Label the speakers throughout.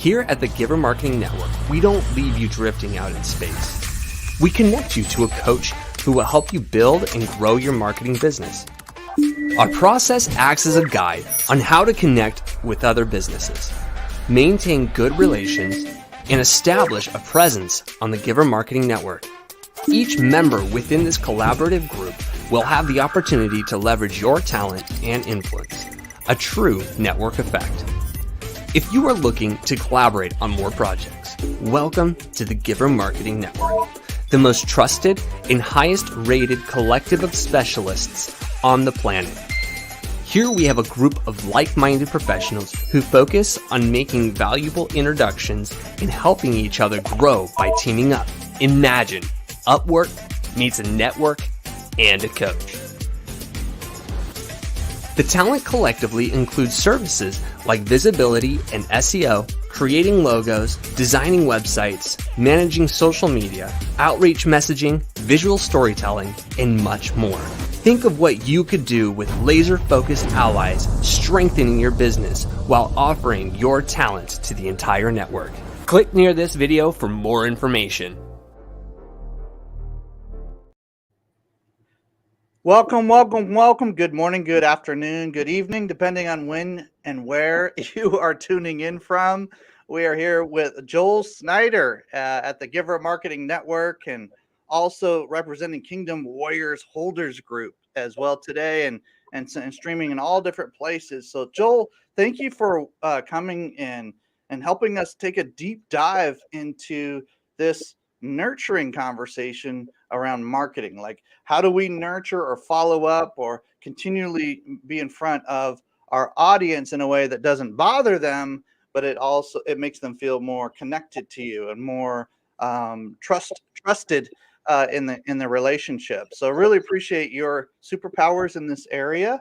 Speaker 1: Here at the Giver Marketing Network, we don't leave you drifting out in space. We connect you to a coach who will help you build and grow your marketing business. Our process acts as a guide on how to connect with other businesses, maintain good relations, and establish a presence on the Giver Marketing Network. Each member within this collaborative group will have the opportunity to leverage your talent and influence, a true network effect. If you are looking to collaborate on more projects, welcome to the Giver Marketing Network, the most trusted and highest rated collective of specialists on the planet. Here we have a group of like-minded professionals who focus on making valuable introductions and helping each other grow by teaming up. Imagine Upwork meets a network and a coach. The talent collectively includes services like visibility and SEO, creating logos, designing websites, managing social media, outreach messaging, visual storytelling, and much more. Think of what you could do with laser-focused allies, strengthening your business while offering your talent to the entire network. Click near this video for more information.
Speaker 2: Welcome, welcome, welcome. Good morning, good afternoon, good evening, depending on when and where you are tuning in from. We are here with Joel Snyder at the Giver Marketing Network and also representing Kingdom Warriors Holders Group as well today and streaming in all different places. So Joel, thank you for coming in and helping us take a deep dive into this nurturing conversation around marketing. Like, how do we nurture or follow up or continually be in front of our audience in a way that doesn't bother them, but it makes them feel more connected to you and more trusted in the relationship. So really appreciate your superpowers in this area.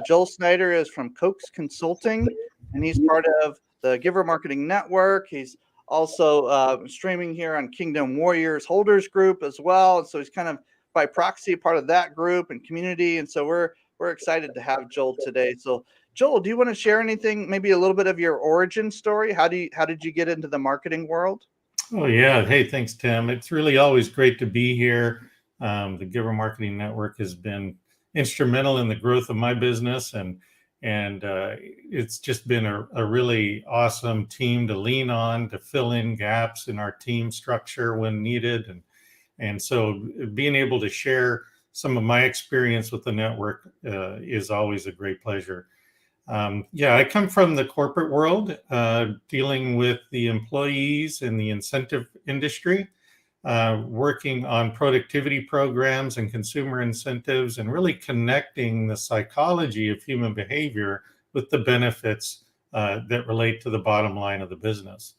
Speaker 2: Joel Snyder is from Coax Consulting, and he's part of the Giver Marketing Network. He's also streaming here on Kingdom Warriors Holders Group as well. And so he's kind of by proxy part of that group and community. And so we're excited to have Joel today. So Joel, do you want to share anything, maybe a little bit of your origin story? How did you get into the marketing world?
Speaker 3: Oh, yeah. Hey, thanks, Tim. It's really always great to be here. The Giver Marketing Network has been instrumental in the growth of my business, and it's just been a really awesome team to lean on to fill in gaps in our team structure when needed. And so being able to share some of my experience with the network is always a great pleasure. I come from the corporate world, dealing with the employees in the incentive industry, working on productivity programs and consumer incentives, and really connecting the psychology of human behavior with the benefits that relate to the bottom line of the business.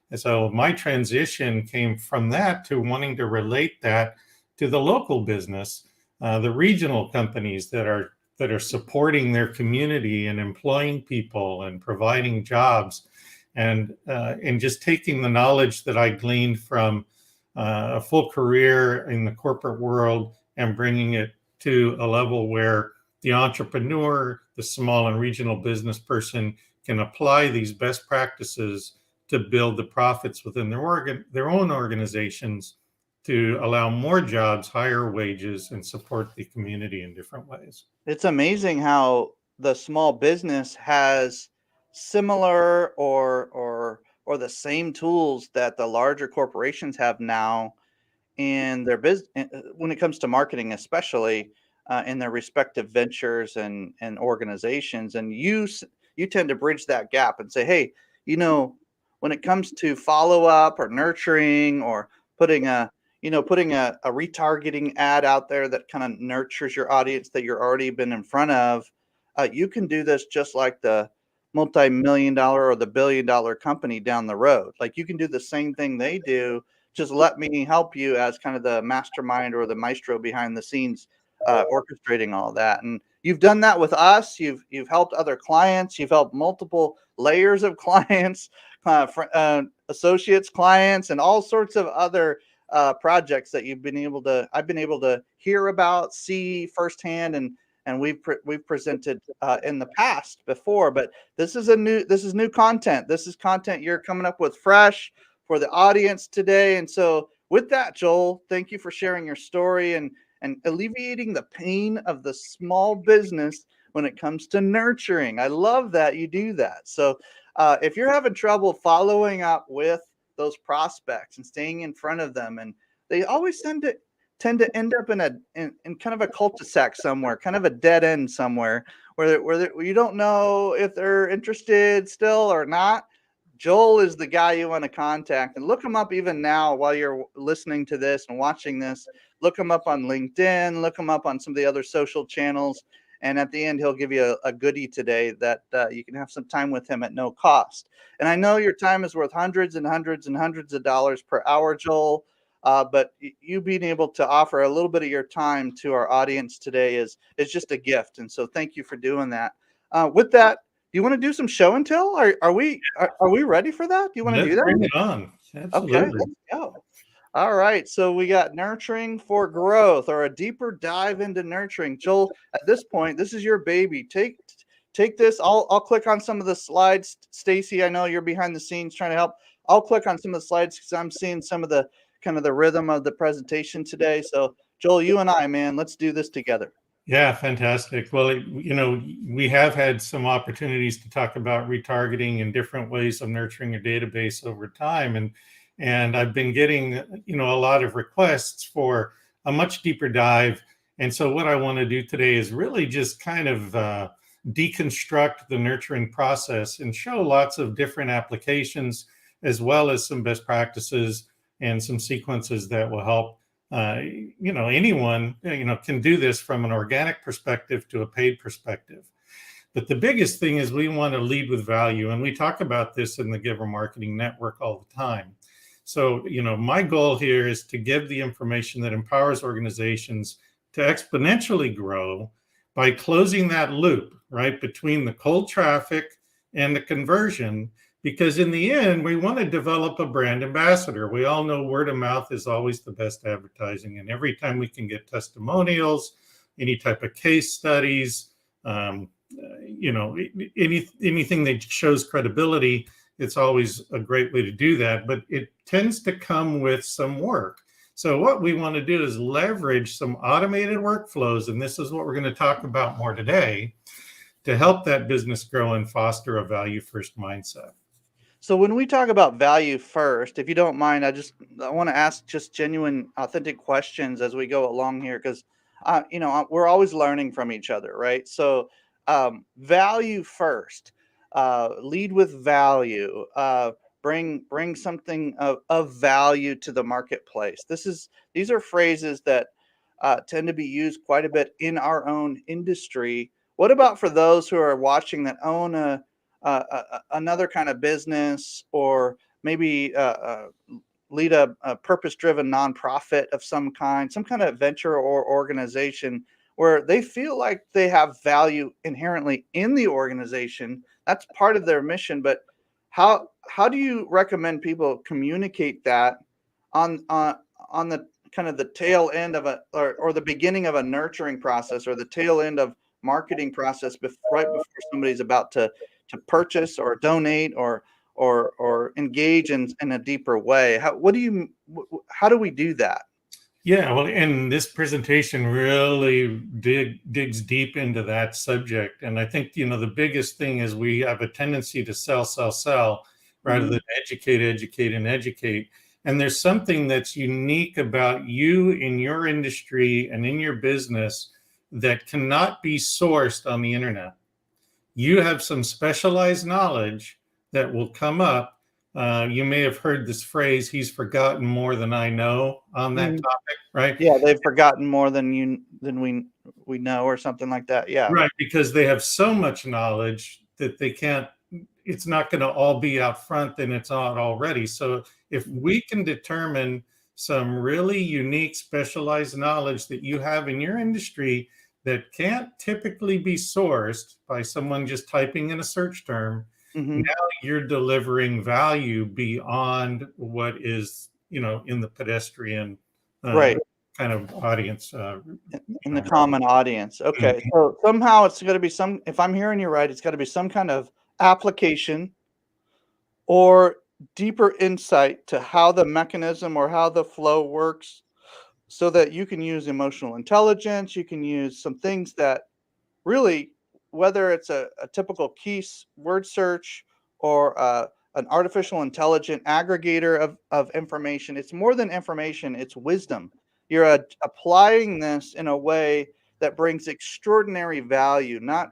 Speaker 3: And so my transition came from that to wanting to relate that to the local business, the regional companies that are supporting their community and employing people and providing jobs, and just taking the knowledge that I gleaned from a full career in the corporate world and bringing it to a level where the entrepreneur, the small and regional business person, can apply these best practices to build the profits within their own organizations, to allow more jobs, higher wages, and support the community in different ways.
Speaker 2: It's amazing how the small business has similar or the same tools that the larger corporations have now in their business when it comes to marketing, especially in their respective ventures and organizations. And you tend to bridge that gap and say, hey, when it comes to follow up or nurturing or putting a retargeting ad out there that kind of nurtures your audience that you're already been in front of, you can do this just like the multi-million-dollar or the billion-dollar company down the road. Like, you can do the same thing they do. Just let me help you as kind of the mastermind or the maestro behind the scenes, orchestrating all that. And you've done that with us. You've helped other clients. You've helped multiple layers of clients, associates, clients, and all sorts of other projects that I've been able to hear about, see firsthand, and we've presented in the past before, but this is new content. This is content you're coming up with fresh for the audience today. And so with that, Joel, thank you for sharing your story and alleviating the pain of the small business when it comes to nurturing. I love that you do that. So if you're having trouble following up with those prospects and staying in front of them, and they always tend to end up in kind of a cul-de-sac somewhere, kind of a dead end somewhere where you don't know if they're interested still or not. Joel is the guy you want to contact, and look him up even now while you're listening to this and watching this. Look him up on LinkedIn, look him up on some of the other social channels. And at the end, he'll give you a goodie today that you can have some time with him at no cost. And I know your time is worth hundreds and hundreds and hundreds of dollars per hour, Joel. But you being able to offer a little bit of your time to our audience today is just a gift. And so thank you for doing that. With that, do you want to do some show and tell? Are we ready for that? Do you want to do that?
Speaker 3: Bring it on. Absolutely.
Speaker 2: Okay, let's go. All right, so we got nurturing for growth, or a deeper dive into nurturing. Joel, at this point, this is your baby. Take this. I'll click on some of the slides. Stacy, I know you're behind the scenes trying to help. I'll click on some of the slides because I'm seeing some of the kind of the rhythm of the presentation today. So Joel, you and I, man, let's do this together.
Speaker 3: Yeah, fantastic. Well, we have had some opportunities to talk about retargeting and different ways of nurturing a database over time. And I've been getting, a lot of requests for a much deeper dive. And so what I want to do today is really just kind of deconstruct the nurturing process and show lots of different applications, as well as some best practices and some sequences that will help anyone can do this from an organic perspective to a paid perspective. But the biggest thing is we want to lead with value, and we talk about this in the Giver Marketing Network all the time. So my goal here is to give the information that empowers organizations to exponentially grow by closing that loop right between the cold traffic and the conversion. Because in the end, we want to develop a brand ambassador. We all know word of mouth is always the best advertising. And every time we can get testimonials, any type of case studies, anything that shows credibility, it's always a great way to do that. But it tends to come with some work. So what we want to do is leverage some automated workflows. And this is what we're going to talk about more today to help that business grow and foster a value-first mindset.
Speaker 2: So when we talk about value first, if you don't mind, I want to ask just genuine, authentic questions as we go along here, because we're always learning from each other, right? So value first, lead with value, bring something of value to the marketplace. These are phrases that tend to be used quite a bit in our own industry. What about for those who are watching that own another kind of business, or maybe lead a purpose-driven nonprofit of some kind of venture or organization where they feel like they have value inherently in the organization? That's part of their mission. But how do you recommend people communicate that on the kind of the tail end of or the beginning of a nurturing process, or the tail end of marketing process right before somebody's about to purchase or donate or engage in a deeper way? How do we do that?
Speaker 3: Yeah, well, and this presentation really digs deep into that subject. And I think, the biggest thing is we have a tendency to sell rather than educate, and educate. And there's something that's unique about you in your industry and in your business that cannot be sourced on the internet. You have some specialized knowledge that will come up. You may have heard this phrase, "He's forgotten more than I know," on that topic, right?
Speaker 2: Yeah, they've forgotten more than we know, or something like that. Yeah.
Speaker 3: Right, because they have so much knowledge that it's not going to all be out front, and it's not already. So if we can determine some really unique, specialized knowledge that you have in your industry that can't typically be sourced by someone just typing in a search term, now you're delivering value beyond what is, in the pedestrian
Speaker 2: right
Speaker 3: kind of audience.
Speaker 2: In the common audience. Okay. So somehow it's going to be if I'm hearing you right, it's got to be some kind of application or deeper insight to how the mechanism or how the flow works so that you can use emotional intelligence. You can use some things that really, whether it's a typical word search or an artificial intelligent aggregator of information, it's more than information, it's wisdom. You're applying this in a way that brings extraordinary value, not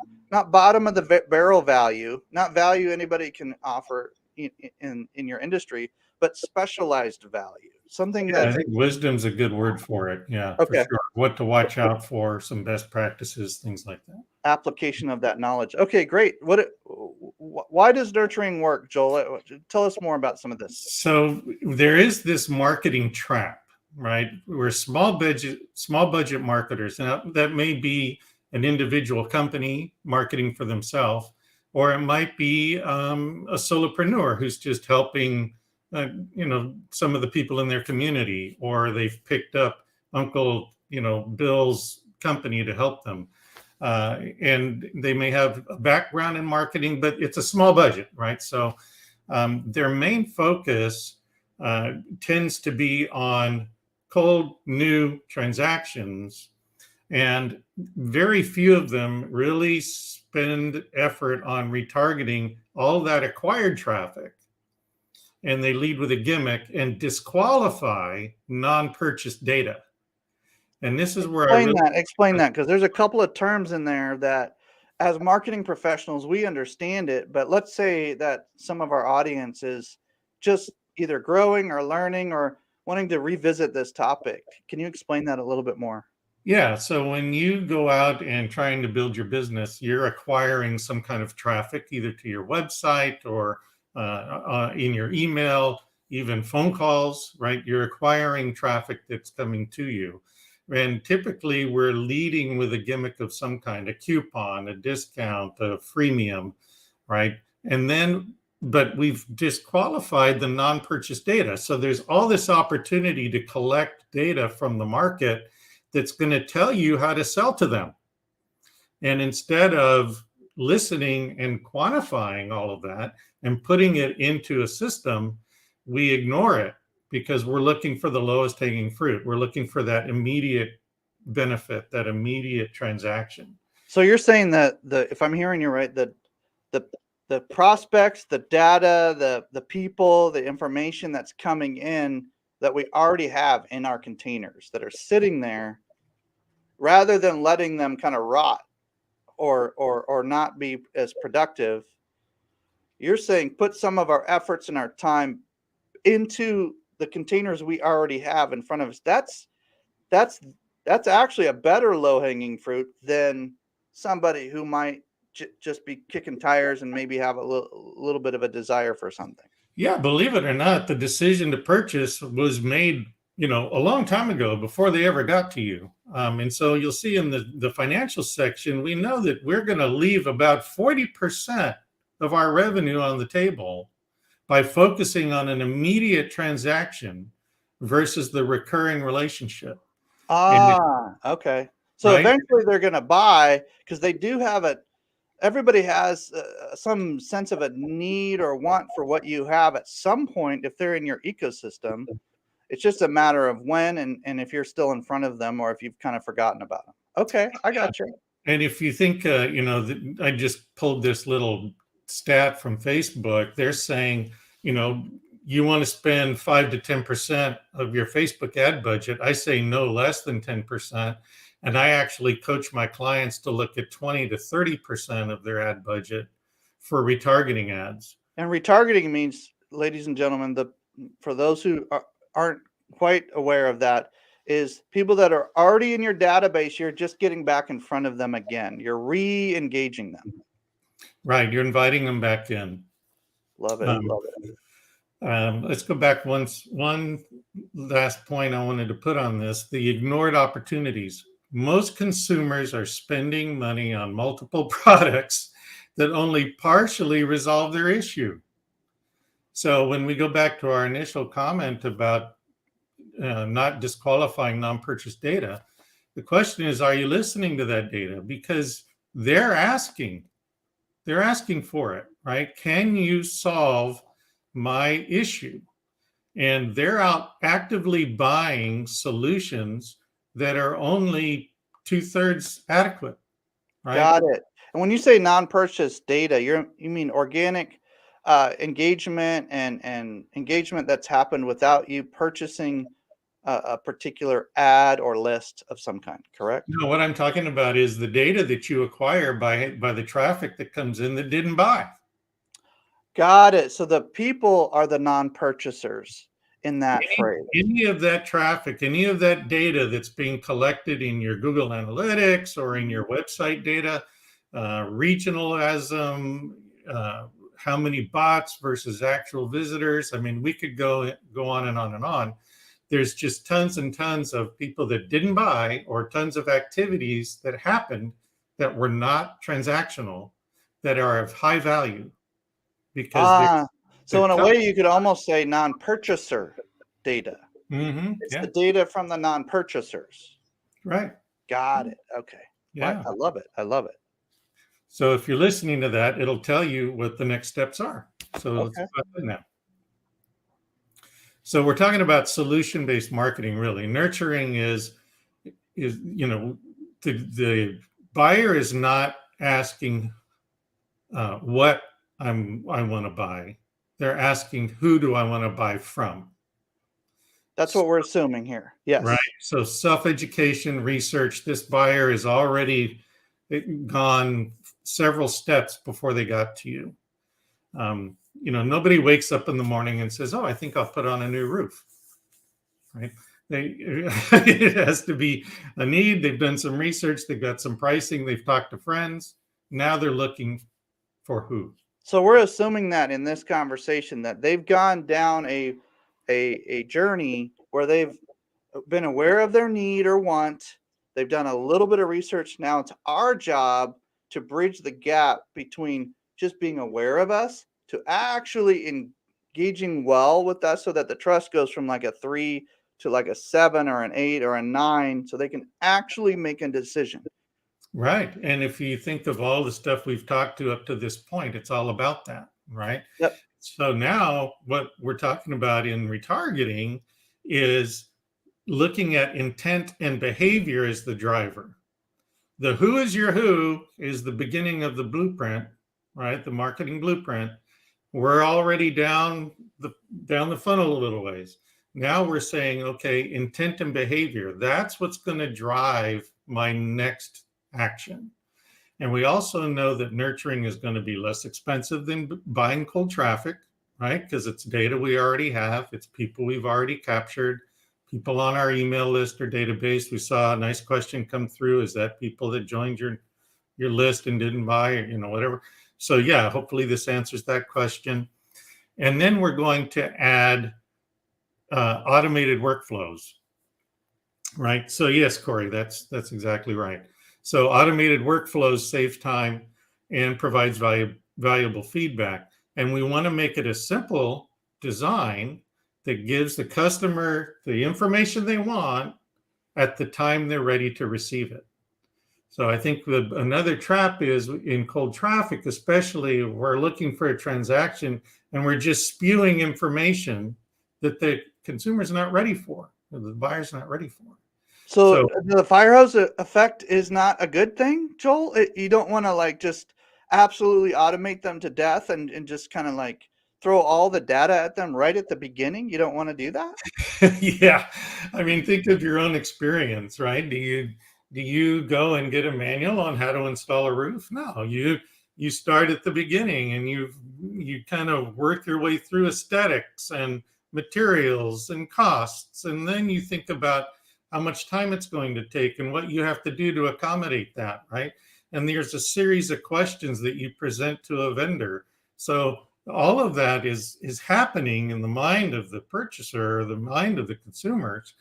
Speaker 2: bottom of the barrel value, not value anybody can offer in your industry, but specialized value. Something
Speaker 3: Yeah, I
Speaker 2: that
Speaker 3: think wisdom's a good word for it. Yeah, for
Speaker 2: okay.
Speaker 3: sure. What to watch out for, some best practices, things like that.
Speaker 2: Application of that knowledge. Okay, great. Why does nurturing work, Joel? Tell us more about some of this.
Speaker 3: So there is this marketing trap, right? We're small budget marketers. Now that may be an individual company marketing for themselves, or it might be a solopreneur who's just helping, some of the people in their community, or they've picked up Uncle, Bill's company to help them. And they may have a background in marketing, but it's a small budget, right? So their main focus tends to be on cold new transactions, and very few of them really spend effort on retargeting all that acquired traffic. And they lead with a gimmick and disqualify non-purchase data. And this is where
Speaker 2: explain that, because there's a couple of terms in there that as marketing professionals, we understand it, but let's say that some of our audience is just either growing or learning or wanting to revisit this topic. Can you explain that a little bit more?
Speaker 3: Yeah. So when you go out and trying to build your business, you're acquiring some kind of traffic, either to your website or in your email, even phone calls, right? You're acquiring traffic that's coming to you. And typically we're leading with a gimmick of some kind, a coupon, a discount, a freemium, right? But we've disqualified the non-purchase data. So there's all this opportunity to collect data from the market that's going to tell you how to sell to them. And instead of listening and quantifying all of that and putting it into a system, we ignore it because we're looking for the lowest hanging fruit. We're looking for that immediate benefit, that immediate transaction.
Speaker 2: So you're saying that if I'm hearing you right, the prospects, the data, the people, the information that's coming in that we already have in our containers that are sitting there, rather than letting them kind of rot or not be as productive, you're saying put some of our efforts and our time into the containers we already have in front of us. That's actually a better low-hanging fruit than somebody who might just be kicking tires and maybe have a little bit of a desire for something.
Speaker 3: Yeah, believe it or not, the decision to purchase was made, a long time ago before they ever got to you. And so you'll see in the financial section, we know that we're going to leave about 40% of our revenue on the table by focusing on an immediate transaction versus the recurring relationship.
Speaker 2: Okay. So
Speaker 3: right?
Speaker 2: Eventually they're going to buy because they do have everybody has some sense of a need or want for what you have at some point if they're in your ecosystem. It's just a matter of when and if you're still in front of them or if you've kind of forgotten about them. Okay, I got you.
Speaker 3: And if you think, I just pulled this little stat from Facebook. They're saying, you want to spend 5 to 10% of your Facebook ad budget. I say no less than 10%. And I actually coach my clients to look at 20 to 30% of their ad budget for retargeting ads.
Speaker 2: And retargeting means, ladies and gentlemen, for those who aren't quite aware of that, is people that are already in your database, you're just getting back in front of them again. You're re-engaging them.
Speaker 3: Right. You're inviting them back in.
Speaker 2: Love it. Love it.
Speaker 3: Let's go back one last point I wanted to put on this, the ignored opportunities. Most consumers are spending money on multiple products that only partially resolve their issue. So when we go back to our initial comment about not disqualifying non-purchase data. The question is, are you listening to that data? Because they're asking for it, right? Can you solve my issue? And they're out actively buying solutions that are only 2/3 adequate, right?
Speaker 2: Got it. And when you say non-purchase data, you mean organic engagement and engagement that's happened without you purchasing a particular ad or list of some kind, correct?
Speaker 3: No, what I'm talking about is the data that you acquire by the traffic that comes in that didn't buy.
Speaker 2: Got it. So the people are the non-purchasers in that phrase.
Speaker 3: Any of that traffic, any of that data that's being collected in your Google Analytics or in your website data, regionalism, how many bots versus actual visitors. I mean, we could go on and on and on. There's just tons and tons of people that didn't buy, or tons of activities that happened that were not transactional, that are of high value. Because
Speaker 2: so in a way, you could almost say non-purchaser data. It's
Speaker 3: yeah.
Speaker 2: the data from the non-purchasers.
Speaker 3: Right.
Speaker 2: Got it. Okay.
Speaker 3: Yeah.
Speaker 2: I love it. I love it.
Speaker 3: So if you're listening to that, it'll tell you what the next steps are. So let's go ahead now. So we're talking about solution-based marketing, really. Nurturing is the buyer is not asking what I want to buy. They're asking, who do I want to buy from?
Speaker 2: That's what we're assuming here. Yes.
Speaker 3: Right. So self-education, research, this buyer has already gone several steps before they got to you. Nobody wakes up in the morning and says, oh, I think I'll put on a new roof. Right. It has to be a need. They've done some research. They've got some pricing. They've talked to friends. Now they're looking for who.
Speaker 2: So we're assuming that in this conversation that they've gone down a journey where they've been aware of their need or want. They've done a little bit of research. Now it's our job to bridge the gap between just being aware of us to actually engaging well with us, so that the trust goes from like a 3 to like a 7 or an 8 or a 9, so they can actually make a decision.
Speaker 3: Right. And if you think of all the stuff we've talked to up to this point, it's all about that, right?
Speaker 2: Yep.
Speaker 3: So now what we're talking about in retargeting is looking at intent and behavior as the driver. The who is your who is the beginning of the blueprint, right? The marketing blueprint. We're already down the funnel a little ways. Now we're saying, okay, intent and behavior, that's what's going to drive my next action. And we also know that nurturing is going to be less expensive than buying cold traffic, right? Because it's data we already have. It's people we've already captured, people on our email list or database. We saw a nice question come through. Is that people that joined your list and didn't buy, or whatever? So yeah, hopefully this answers that question. And then we're going to add automated workflows, right? So yes, Corey, that's exactly right. So automated workflows save time and provides valuable feedback. And we want to make it a simple design that gives the customer the information they want at the time they're ready to receive it. So I think another trap is in cold traffic, especially, we're looking for a transaction and we're just spewing information that the consumer's not ready for, or the buyer's not ready for.
Speaker 2: So the fire hose effect is not a good thing, Joel? You don't want to like just absolutely automate them to death and just kind of like throw all the data at them right at the beginning? You don't want to do that?
Speaker 3: Yeah. I mean, think of your own experience, right? Do you go and get a manual on how to install a roof? No, you start at the beginning and you kind of work your way through aesthetics and materials and costs. And then you think about how much time it's going to take and what you have to do to accommodate that, right? And there's a series of questions that you present to a vendor. So all of that is happening in the mind of the purchaser or the mind of the consumers.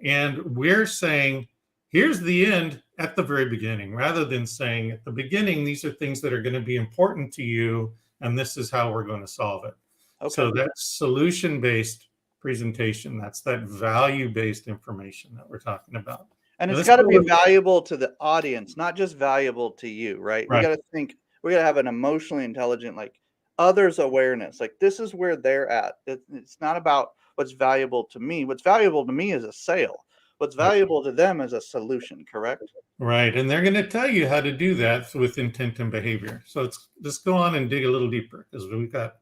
Speaker 3: And we're saying, here's the end at the very beginning, rather than saying at the beginning, these are things that are going to be important to you, and this is how we're going to solve it. Okay. So that's solution-based presentation. That's that value-based information that we're talking about.
Speaker 2: And
Speaker 3: Now,
Speaker 2: it's
Speaker 3: let's
Speaker 2: got to
Speaker 3: go
Speaker 2: be
Speaker 3: with-
Speaker 2: valuable to the audience, not just valuable to you, right? We
Speaker 3: Right.
Speaker 2: got to think, we got to have an emotionally intelligent, like others awareness. Like this is where they're at. It's not about what's valuable to me. What's valuable to me is a sale. What's valuable to them is a solution, correct?
Speaker 3: Right. And they're going to tell you how to do that with intent and behavior. So let's go on and dig a little deeper, because we've got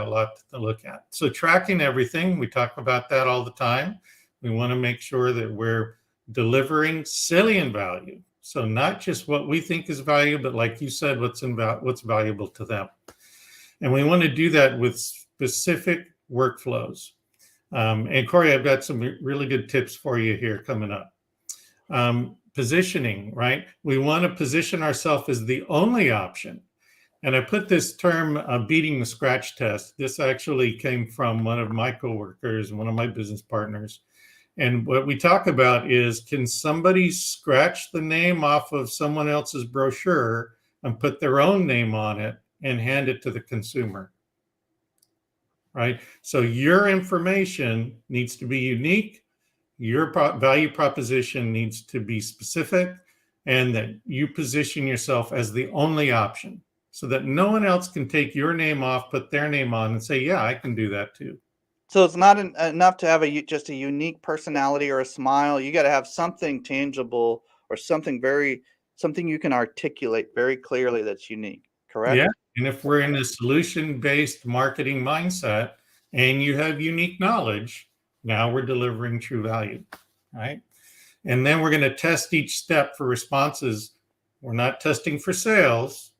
Speaker 3: a lot to look at. So tracking everything, we talk about that all the time. We want to make sure that we're delivering salient value. So not just what we think is valuable, but like you said, what's valuable to them. And we want to do that with specific workflows. And Corey, I've got some really good tips for you here coming up. Positioning, right? We want to position ourselves as the only option. And I put this term, beating the scratch test. This actually came from one of my coworkers, one of my business partners. And what we talk about is, can somebody scratch the name off of someone else's brochure and put their own name on it and hand it to the consumer? Right? So your information needs to be unique. Your value proposition needs to be specific, and that you position yourself as the only option, so that no one else can take your name off, put their name on, and say, yeah, I can do that too.
Speaker 2: So it's not enough to have just a unique personality or a smile. You got to have something tangible or something you can articulate very clearly that's unique, correct?
Speaker 3: Yeah. And if we're in a solution-based marketing mindset and you have unique knowledge, now we're delivering true value, right? And then we're going to test each step for responses. We're not testing for sales.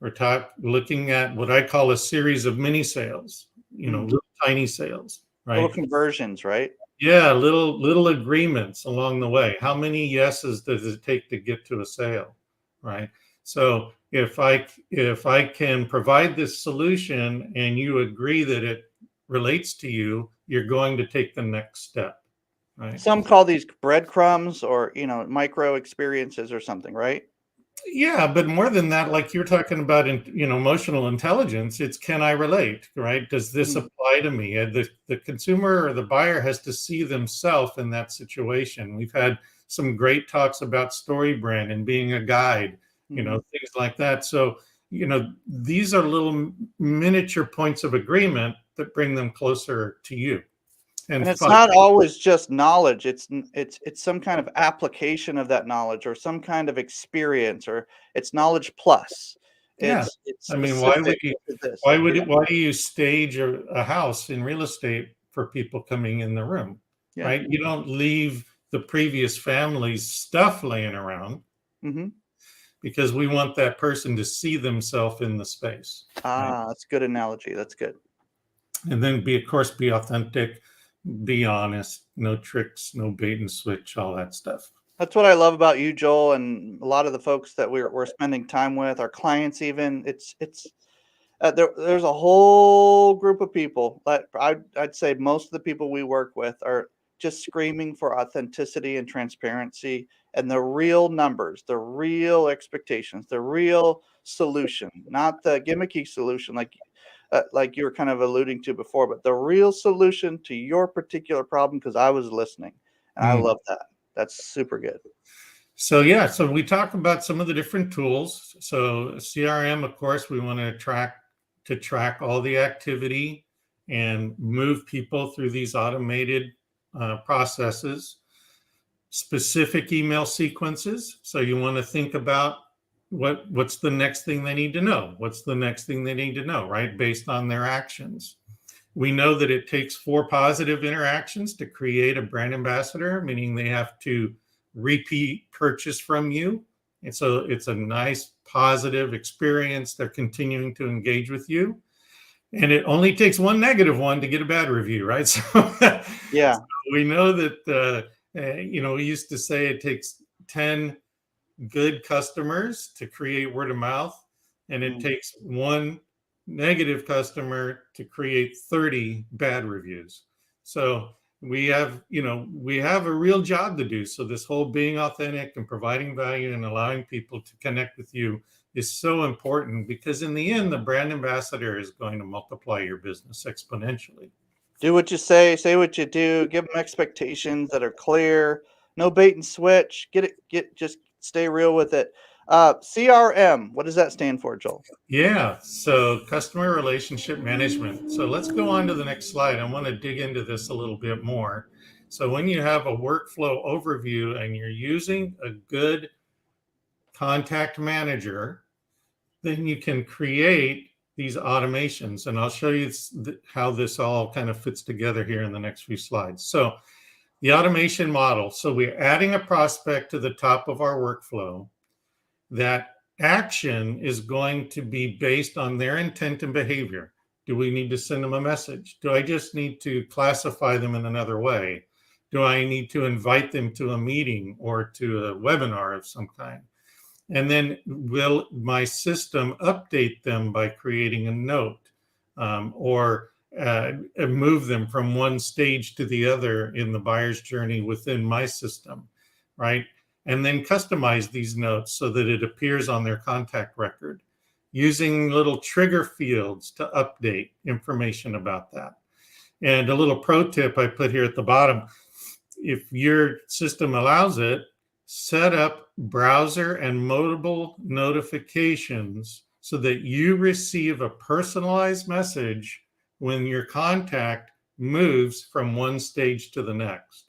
Speaker 3: We're looking at what I call a series of mini sales, little tiny sales, right?
Speaker 2: Little conversions, right?
Speaker 3: Yeah, little agreements along the way. How many yeses does it take to get to a sale, right? So if I can provide this solution and you agree that it relates to you, you're going to take the next step, right?
Speaker 2: Some call these breadcrumbs or, micro experiences or something, right?
Speaker 3: Yeah, but more than that, like you're talking about, emotional intelligence, it's, can I relate, right? Does this apply to me? The consumer or the buyer has to see themselves in that situation. We've had some great talks about story brand and being a guide, things like that. So, these are little miniature points of agreement that bring them closer to you.
Speaker 2: And it's not always just knowledge. It's some kind of application of that knowledge or some kind of experience, or it's knowledge plus.
Speaker 3: Yeah.
Speaker 2: It's
Speaker 3: I mean, why do you stage a house in real estate for people coming in the room, right? You don't leave the previous family's stuff laying around, because we want that person to see themselves in the space.
Speaker 2: Right? That's a good analogy. That's good.
Speaker 3: And then be authentic, be honest, no tricks, no bait and switch, all that stuff.
Speaker 2: That's what I love about you, Joel, and a lot of the folks that we're spending time with, our clients even. There's a whole group of people that I'd say most of the people we work with are just screaming for authenticity and transparency and the real numbers, the real expectations, the real solution, not the gimmicky solution like you were kind of alluding to before, but the real solution to your particular problem, because I was listening. And I love that. That's super good.
Speaker 3: So we talk about some of the different tools. So CRM, of course, we want to track all the activity and move people through these automated processes. Specific email sequences. So you want to think about what's the next thing they need to know? What's the next thing they need to know, right? Based on their actions. We know that it takes 4 positive interactions to create a brand ambassador, meaning they have to repeat purchase from you. And so it's a nice positive experience. They're continuing to engage with you. And it only takes 1 negative one to get a bad review, right? So
Speaker 2: yeah,
Speaker 3: so we know that, we used to say it takes 10 good customers to create word of mouth, and it takes 1 negative customer to create 30 bad reviews. So we have a real job to do. So this whole being authentic and providing value and allowing people to connect with you is so important, because in the end, the brand ambassador is going to multiply your business exponentially.
Speaker 2: Do what you say what you do, give them expectations that are clear, no bait and switch, just stay real with it. CRM, what does that stand for, Joel?
Speaker 3: Yeah, so customer relationship management. So let's go on to the next slide. I want to dig into this a little bit more. So when you have a workflow overview and you're using a good contact manager, then you can create these automations. And I'll show you how this all kind of fits together here in the next few slides. So the automation model. So we're adding a prospect to the top of our workflow. That action is going to be based on their intent and behavior. Do we need to send them a message? Do I just need to classify them in another way? Do I need to invite them to a meeting or to a webinar of some kind? And then will my system update them by creating a note or move them from one stage to the other in the buyer's journey within my system, right? And then customize these notes so that it appears on their contact record, using little trigger fields to update information about that. And a little pro tip I put here at the bottom, if your system allows it, set up browser and mobile notifications so that you receive a personalized message when your contact moves from one stage to the next.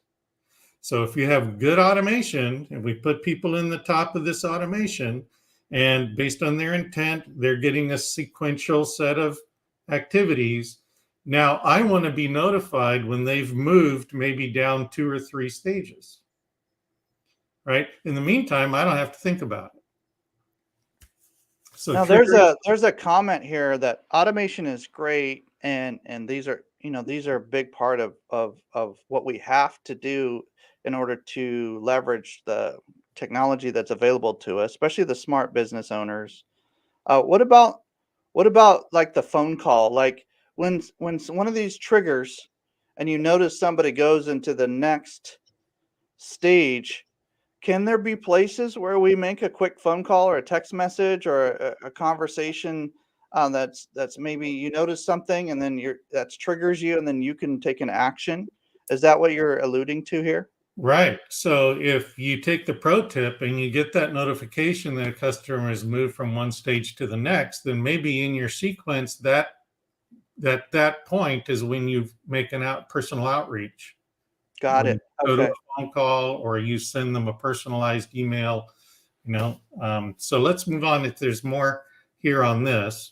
Speaker 3: So if you have good automation, and we put people in the top of this automation, and based on their intent, they're getting a sequential set of activities. Now I want to be notified when they've moved maybe down 2 or 3 stages, right? In the meantime, I don't have to think about it. So
Speaker 2: Now there's a comment here that automation is great, and these are a big part of what we have to do in order to leverage the technology that's available to us, especially the smart business owners. What about like the phone call? Like when one of these triggers, and you notice somebody goes into the next stage, can there be places where we make a quick phone call or a text message or a conversation that's maybe you notice something and then that triggers you and then you can take an action? Is that what you're alluding to here?
Speaker 3: right. So if you take the pro tip and you get that notification that a customer has moved from one stage to the next, then maybe in your sequence that point is when you make an personal outreach.
Speaker 2: Got
Speaker 3: When you
Speaker 2: it.
Speaker 3: go to
Speaker 2: Okay.
Speaker 3: a phone call or you send them a personalized email, So let's move on. If there's more here on this.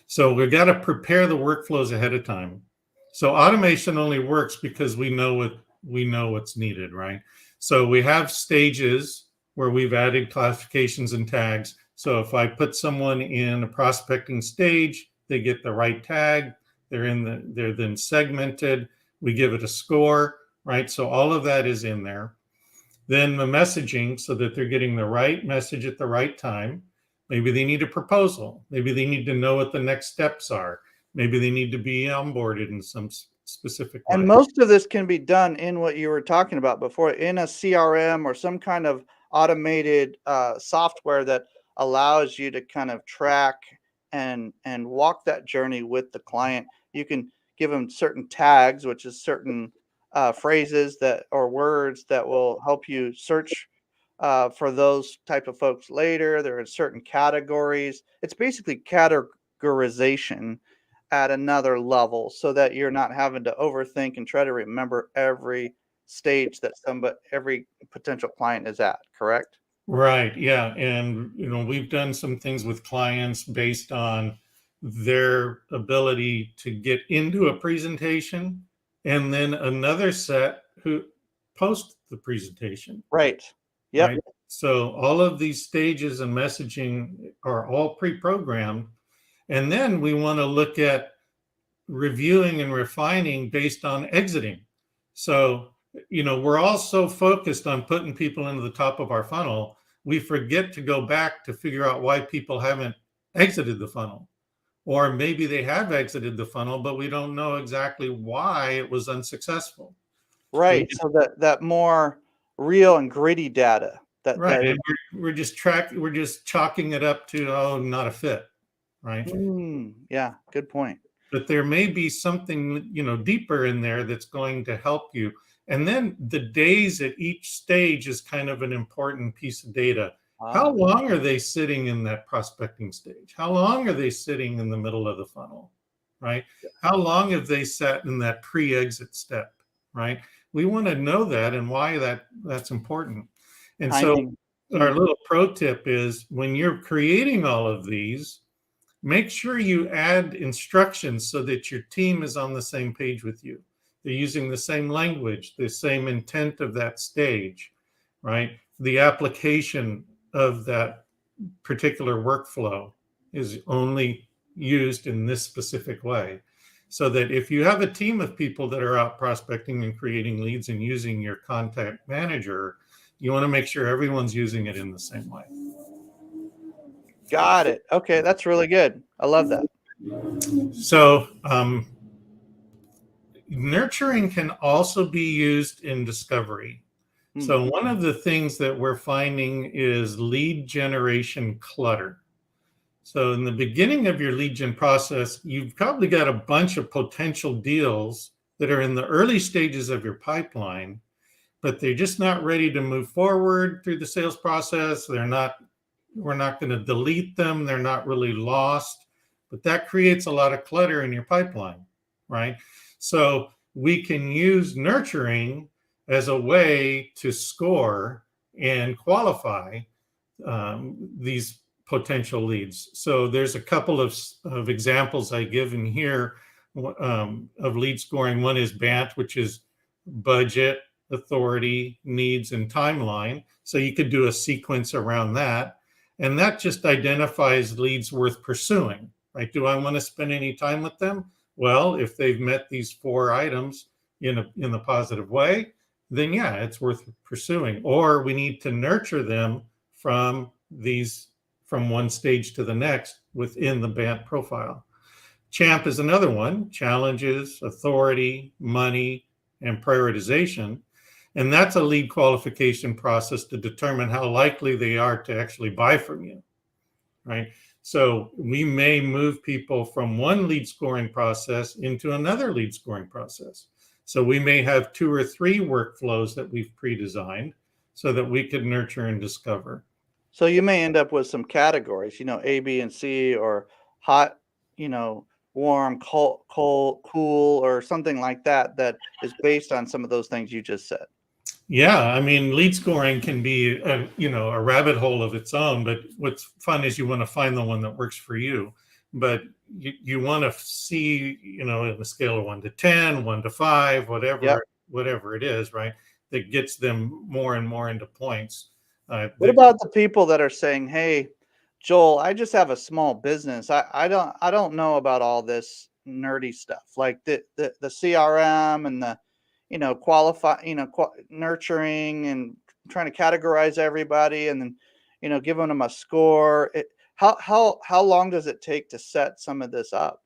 Speaker 3: So we've got to prepare the workflows ahead of time. So automation only works because we know what's needed, right? So we have stages where we've added classifications and tags. So if I put someone in a prospecting stage, they get the right tag, they're then segmented, we give it a score, right? So all of that is in there. Then the messaging, so that they're getting the right message at the right time. Maybe they need a proposal. Maybe they need to know what the next steps are. Maybe they need to be onboarded in some specific
Speaker 2: And
Speaker 3: way.
Speaker 2: most of this can be done in what you were talking about before, in a CRM or some kind of automated software that allows you to kind of track and walk that journey with the client. You can give them certain tags, which is certain phrases that or words that will help you search for those type of folks later. There are certain categories. It's basically categorization at another level so that you're not having to overthink and try to remember every stage that every potential client is at, correct?
Speaker 3: Right. Yeah. And, we've done some things with clients based on their ability to get into a presentation and then another set who post the presentation,
Speaker 2: Right. Yep.
Speaker 3: right? So all of these stages and messaging are all pre-programmed. And then we want to look at reviewing and refining based on exiting. So, we're all so focused on putting people into the top of our funnel, we forget to go back to figure out why people haven't exited the funnel. Or maybe they have exited the funnel, but we don't know exactly why it was unsuccessful. So
Speaker 2: Right. So that more real and gritty data
Speaker 3: right.
Speaker 2: that
Speaker 3: And we're just chalking it up to, oh, not a fit. Right.
Speaker 2: yeah, good point.
Speaker 3: but there may be something, deeper in there that's going to help you. And then the days at each stage is kind of an important piece of data. How long are they sitting in that prospecting stage? How long are they sitting in the middle of the funnel, right? How long have they sat in that pre-exit step, right? We want to know that and why that's important. And so our little pro tip is when you're creating all of these, make sure you add instructions so that your team is on the same page with you. They're using the same language, the same intent of that stage, right? The application of that particular workflow is only used in this specific way. So that if you have a team of people that are out prospecting and creating leads and using your contact manager, you want to make sure everyone's using it in the same way.
Speaker 2: Got it. Okay, that's really good. I love that.
Speaker 3: So nurturing can also be used in discovery. So one of the things that we're finding is lead generation clutter. So in the beginning of your lead gen process, you've probably got a bunch of potential deals that are in the early stages of your pipeline, but they're just not ready to move forward through the sales process. We're not going to delete them. They're not really lost, but that creates a lot of clutter in your pipeline, right? So we can use nurturing as a way to score and qualify these potential leads. So there's a couple of examples I give in here of lead scoring. One is BANT, which is budget, authority, needs, and timeline. So you could do a sequence around that. And that just identifies leads worth pursuing, right? Do I want to spend any time with them? Well, if they've met these 4 items in a positive way, then yeah, it's worth pursuing. Or we need to nurture them from one stage to the next within the BANT profile. CHAMP is another one: challenges, authority, money, and prioritization. And that's a lead qualification process to determine how likely they are to actually buy from you, right? So we may move people from one lead scoring process into another lead scoring process. So we may have 2 or 3 workflows that we've pre-designed so that we could nurture and discover.
Speaker 2: So you may end up with some categories, A, B, and C, or hot, warm, cold, cool, or something like that, that is based on some of those things you just said.
Speaker 3: Yeah, I mean, lead scoring can be a rabbit hole of its own, but what's fun is you want to find the one that works for you. But you want to see, in a scale of 1 to 10, 1 to 5, whatever it is, right? That gets them more and more into points.
Speaker 2: What about the people that are saying, "Hey, Joel, I just have a small business. I don't know about all this nerdy stuff, like the CRM and the nurturing and trying to categorize everybody and then giving them a score." How long does it take to set some of this up?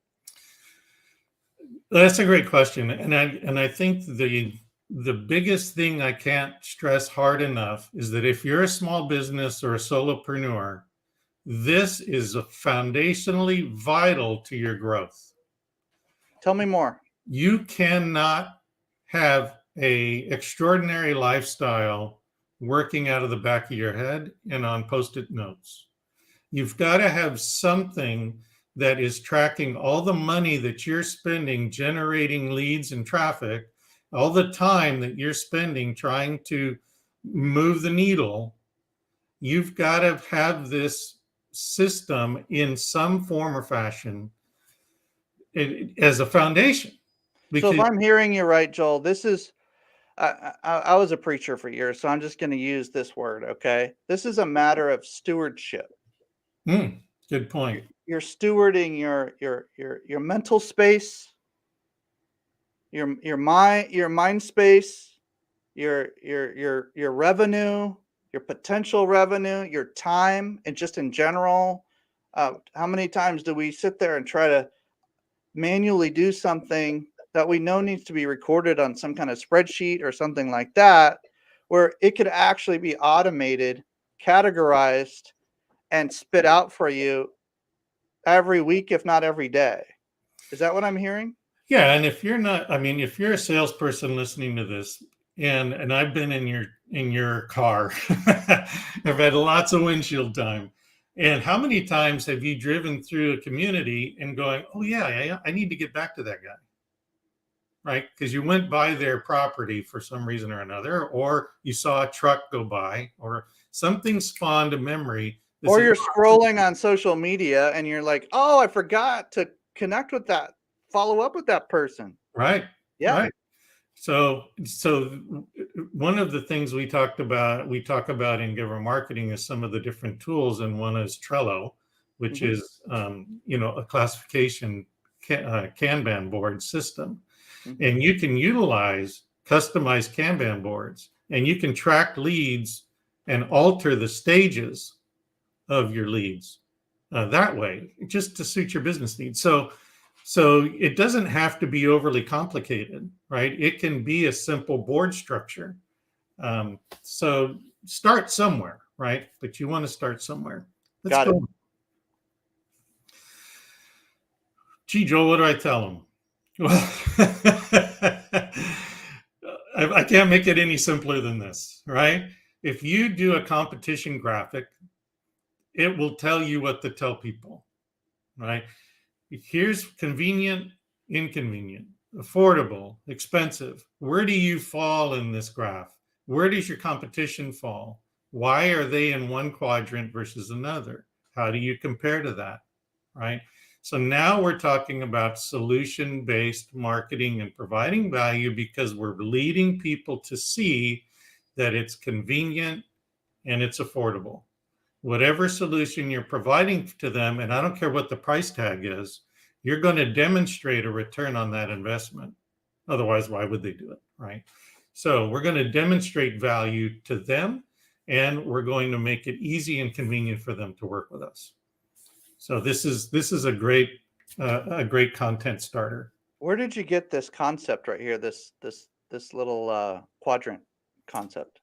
Speaker 3: That's a great question, and I think the biggest thing I can't stress hard enough is that if you're a small business or a solopreneur, this is foundationally vital to your growth.
Speaker 2: Tell me more.
Speaker 3: You cannot have an extraordinary lifestyle working out of the back of your head and on Post-it notes. You've got to have something that is tracking all the money that you're spending generating leads and traffic, all the time that you're spending trying to move the needle. You've got to have this system in some form or fashion as a foundation.
Speaker 2: So if I'm hearing you right, Joel, this is, I was a preacher for years, so I'm just going to use this word, okay? This is a matter of stewardship.
Speaker 3: Good point.
Speaker 2: You're stewarding your mental space, your mind space, your revenue, your potential revenue, your time, and just in general. How many times do we sit there and try to manually do something that we know needs to be recorded on some kind of spreadsheet or something like that, where it could actually be automated, categorized, and spit out for you every week, if not every day? Is that what I'm hearing?
Speaker 3: Yeah, and if you're not, I mean, if you're a salesperson listening to this, and I've been in your car, I've had lots of windshield time. And how many times have you driven through a community and going, oh yeah, I need to get back to that guy, right? Because you went by their property for some reason or another, or you saw a truck go by, or something spawned a memory.
Speaker 2: Or you're scrolling on social media and you're like, oh, I forgot to connect with that, follow up with that person.
Speaker 3: Right.
Speaker 2: Yeah.
Speaker 3: Right. So one of the things we talk about in Giver Marketing is some of the different tools, and one is Trello, which is a classification Kanban board system, and you can utilize customized Kanban boards, and you can track leads and alter the stages of your leads that way, just to suit your business needs. So it doesn't have to be overly complicated, right? It can be a simple board structure. So start somewhere, right? But you want to start somewhere. Let's go. Gee, Joel, what do I tell them? Well, I can't make it any simpler than this, right? If you do a competition graphic, it will tell you what to tell people, right? Here's convenient, inconvenient, affordable, expensive. Where do you fall in this graph? Where does your competition fall? Why are they in one quadrant versus another? How do you compare to that, right? So now we're talking about solution-based marketing and providing value, because we're leading people to see that it's convenient and it's affordable. Whatever solution you're providing to them, and I don't care what the price tag is, you're going to demonstrate a return on that investment. Otherwise, why would they do it, right? So we're going to demonstrate value to them, and we're going to make it easy and convenient for them to work with us. So this is a great content starter.
Speaker 2: Where did you get this concept right here? This little quadrant concept.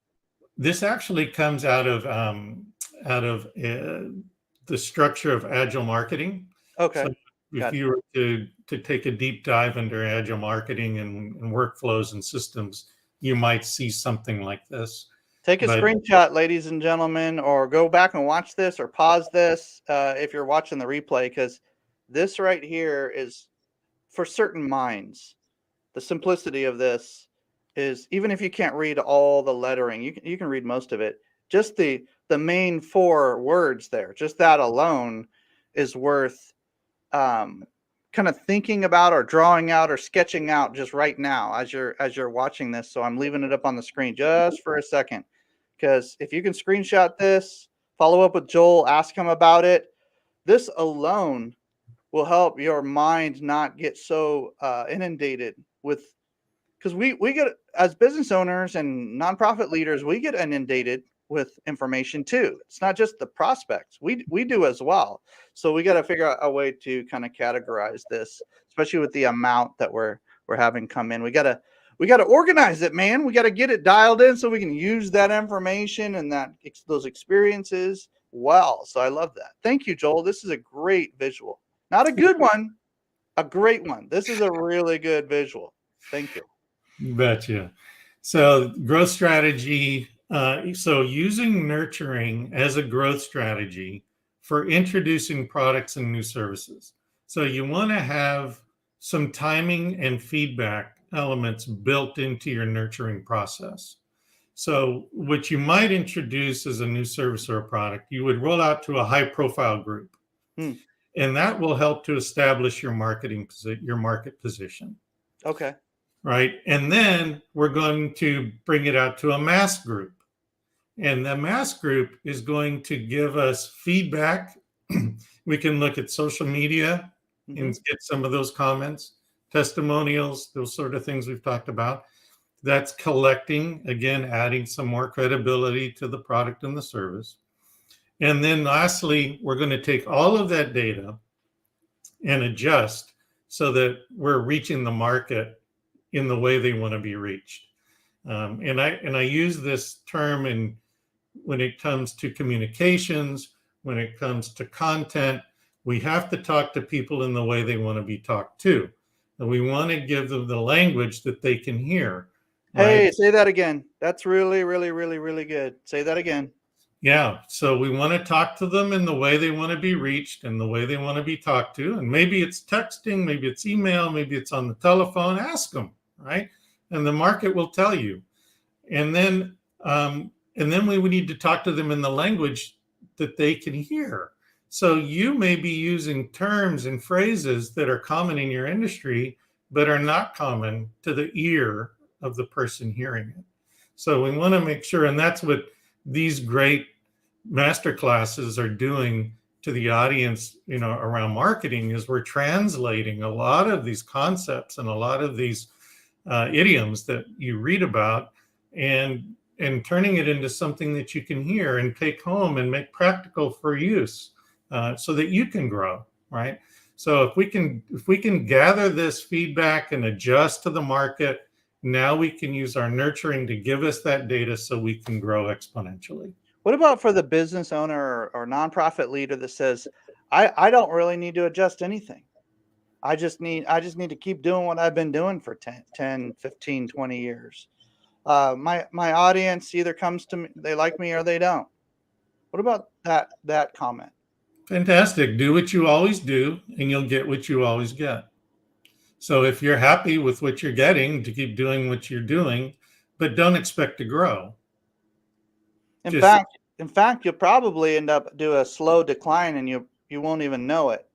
Speaker 3: This actually comes out of the structure of agile marketing.
Speaker 2: Okay.
Speaker 3: So if you were to take a deep dive into agile marketing and workflows and systems, you might see something like this.
Speaker 2: Take a screenshot, ladies and gentlemen, or go back and watch this, or pause this if you're watching the replay, because this right here is for certain minds. The simplicity of this is, even if you can't read all the lettering, you can read most of it. Just the main 4 words there, just that alone is worth kind of thinking about, or drawing out, or sketching out just right now as you're watching this. So I'm leaving it up on the screen just for a second, because if you can screenshot this, follow up with Joel, ask him about it, this alone will help your mind not get so inundated with, because we get, as business owners and nonprofit leaders, we get inundated with information too. It's not just the prospects, we do as well. So we got to figure out a way to kind of categorize this, especially with the amount that we're having come in. We got to organize it, man. We got to get it dialed in so we can use that information and those experiences well. So I love that. Thank you, Joel. This is a great visual. Not a good one, a great one. This is a really good visual. Thank you.
Speaker 3: Betcha. So growth strategy. So using nurturing as a growth strategy for introducing products and new services. So you want to have some timing and feedback elements built into your nurturing process. So what you might introduce as a new service or a product, you would roll out to a high profile group. And that will help to establish your market position.
Speaker 2: Okay.
Speaker 3: Right. And then we're going to bring it out to a mass group. And the mass group is going to give us feedback. We can look at social media and get some of those comments, testimonials, those sort of things we've talked about. That's collecting, again, adding some more credibility to the product and the service. And then lastly, we're going to take all of that data and adjust so that we're reaching the market in the way they want to be reached. And I use this term when it comes to communications, when it comes to content, We have to talk to people in the way they want to be talked to. And we want to give them the language that they can hear.
Speaker 2: Hey,
Speaker 3: Right?
Speaker 2: say that again. That's really, really, really, really good. Say that again.
Speaker 3: Yeah. So we want to talk to them in the way they want to be reached and the way they want to be talked to. And maybe it's texting, maybe it's email, maybe it's on the telephone. Ask them, right? And the market will tell you. And then we would need to talk to them in the language that they can hear. So you may be using terms and phrases that are common in your industry, but are not common to the ear of the person hearing it. So we want to make sure, and that's what these great masterclasses are doing to the audience, around marketing, is we're translating a lot of these concepts and a lot of these idioms that you read about, and turning it into something that you can hear and take home and make practical for use, so that you can grow, right? So if we can gather this feedback and adjust to the market, now we can use our nurturing to give us that data so we can grow exponentially.
Speaker 2: What about for the business owner or nonprofit leader that says, I don't really need to adjust anything. I just need to keep doing what I've been doing for 10, 15, 20 years. My audience either comes to me, they like me or they don't. What about that comment?
Speaker 3: Fantastic. Do what you always do, and you'll get what you always get. So if you're happy with what you're getting, to keep doing what you're doing, but don't expect to grow.
Speaker 2: In fact, you'll probably end up do a slow decline, and you won't even know it.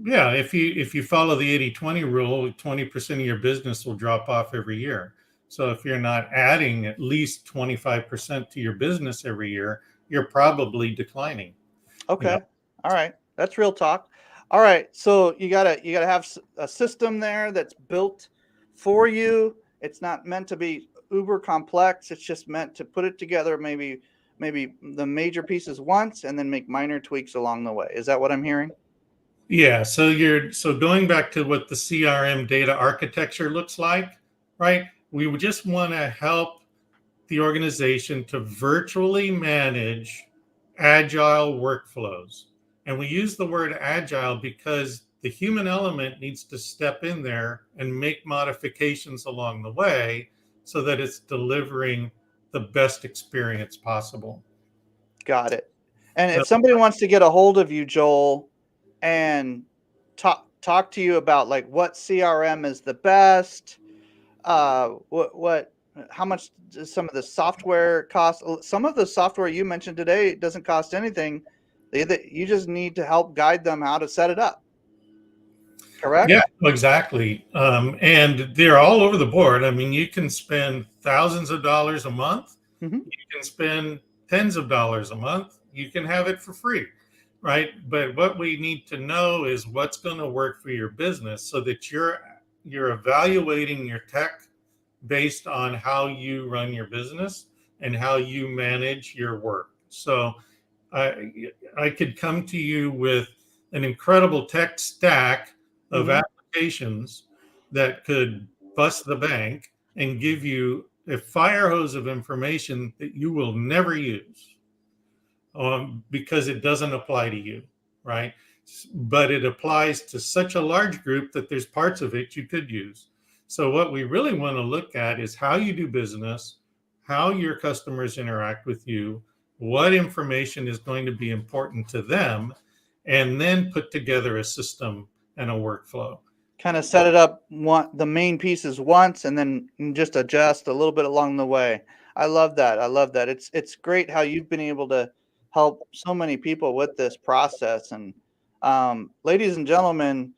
Speaker 3: Yeah, if you follow the 80-20 rule, 20% of your business will drop off every year. So if you're not adding at least 25% to your business every year, you're probably declining.
Speaker 2: Okay. All right. That's real talk. All right. So you gotta have a system there that's built for you. It's not meant to be uber complex. It's just meant to put it together, maybe the major pieces once, and then make minor tweaks along the way. Is that what I'm hearing?
Speaker 3: Yeah. So going back to what the CRM data architecture looks like, right? We would just want to help the organization to virtually manage agile workflows. And we use the word agile because the human element needs to step in there and make modifications along the way so that it's delivering the best experience possible.
Speaker 2: Got it. And if somebody wants to get a hold of you, Joel, and talk to you about like what CRM is the best, how much does some of the software cost? Some of the software you mentioned today doesn't cost anything. You just need to help guide them how to set it up. Correct?
Speaker 3: Yeah, exactly. And they're all over the board. I mean, you can spend thousands of dollars a month.
Speaker 2: Mm-hmm.
Speaker 3: You can spend tens of dollars a month. You can have it for free, right? But what we need to know is what's going to work for your business, so that you're evaluating your tech based on how you run your business and how you manage your work. So I could come to you with an incredible tech stack of applications that could bust the bank and give you a fire hose of information that you will never use, because it doesn't apply to you, right? But it applies to such a large group that there's parts of it you could use. So what we really want to look at is how you do business, how your customers interact with you, what information is going to be important to them, and then put together a system and a workflow.
Speaker 2: Kind of set it up the main pieces once, and then just adjust a little bit along the way. I love that. It's great how you've been able to help so many people with this process. And ladies and gentlemen,